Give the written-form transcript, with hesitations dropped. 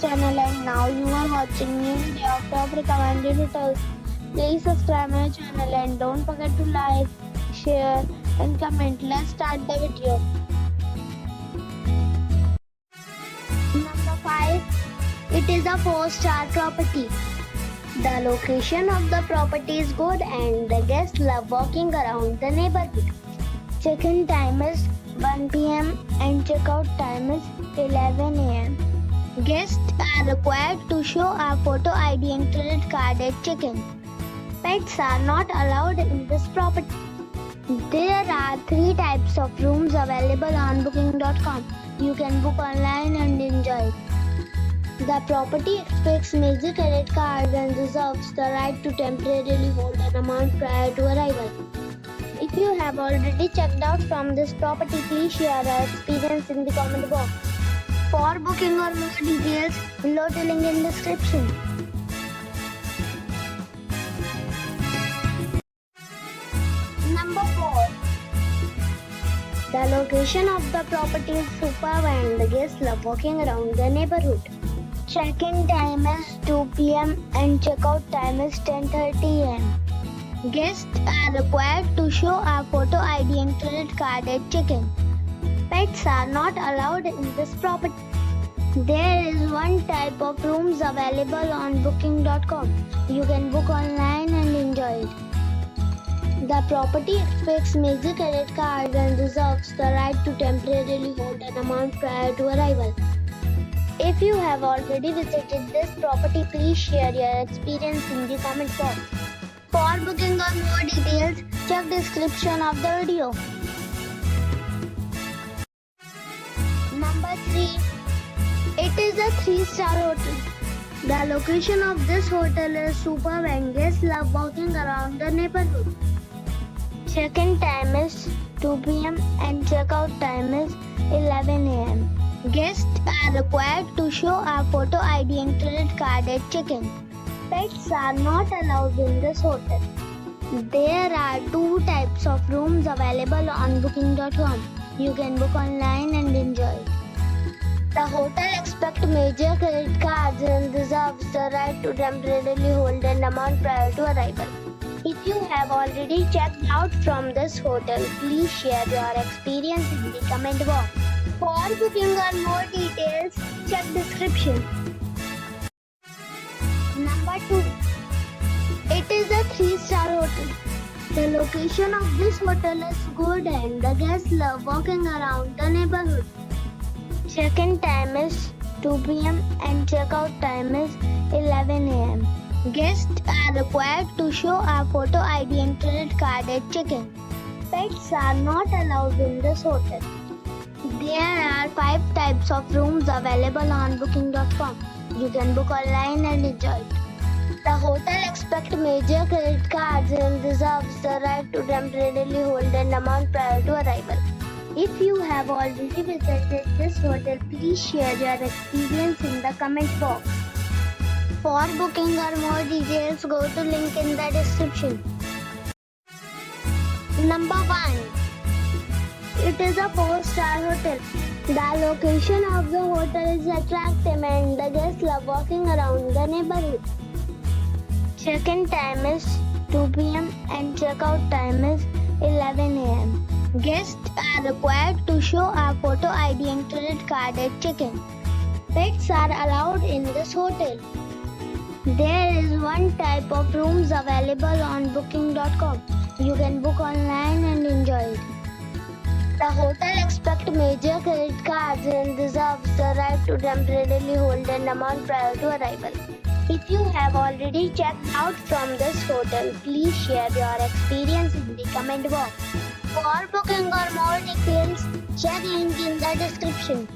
channel and now you are watching new video of top recommended hotels. Please subscribe my channel and don't forget to like, share and comment. Let's start the video. Number 5. It is a 4-star property. The location of the property is good and the guests love walking around the neighborhood. Check-in time is 1 p.m. and check-out time is 11 a.m. Guests are required to show a photo ID and credit card at check-in. Pets are not allowed in this property. There are 3 types of rooms available on booking.com. You can book online and enjoy it. The property expects major credit cards and reserves the right to temporarily hold an amount prior to arrival. If you have already checked out from this property, please share your experience in the comment box. For booking or more details, below the link in description. Number 4. The location of the property is superb and the guests love walking around the neighborhood. Check-in time is 2 p.m. and check-out time is 10:30 a.m. Guests are required to show a photo ID and credit card at check-in. Pets are not allowed in this property. There is 1 type of rooms available on booking.com. You can book online and enjoy it. The property expects major credit cards and reserves the right to temporarily hold an amount prior to arrival. If you have already visited this property, please share your experience in the comment box. For booking or more details, check description of the video. Number 3. It is a 3-star hotel. The location of this hotel is superb and guests love walking around the neighborhood. Check-in time is 2 p.m. and check-out time is 11 a.m. Guests are required to show a photo ID and credit card at check-in. Pets are not allowed in this hotel. There are 2 types of rooms available on booking.com. You can book online and enjoy it. The hotel expects major credit cards and reserves the right to temporarily hold an amount prior to arrival. If you have already checked out from this hotel, please share your experience in the comment box. For booking or more details, check description. Number 2. It is a 3-star hotel. The location of this hotel is good and the guests love walking around the neighborhood. Check-in time is 2 p.m. and check-out time is 11 a.m. Guests are required to show a photo ID and credit card at check-in. Pets are not allowed in this hotel. There are 5 types of rooms available on booking.com. You can book online and enjoy it. The hotel expects major credit cards and reserves the right to temporarily hold an amount prior to arrival. If you have already visited this hotel, please share your experience in the comment box. For booking or more details, go to link in the description. Number 1. It is a 4-star hotel. The location of the hotel is attractive and the guests love walking around the neighborhood. Check-in time is 2 p.m. and check-out time is 11 a.m. Guests are required to show a photo ID and credit card at check-in. Pets are allowed in this hotel. There is 1 type of rooms available on booking.com. You can book online and enjoy it. The hotel expects major credit cards and reserves the right to temporarily hold an amount prior to arrival. If you have already checked out from this hotel, please share your experience in the comment box. For booking or more details, check link in the description.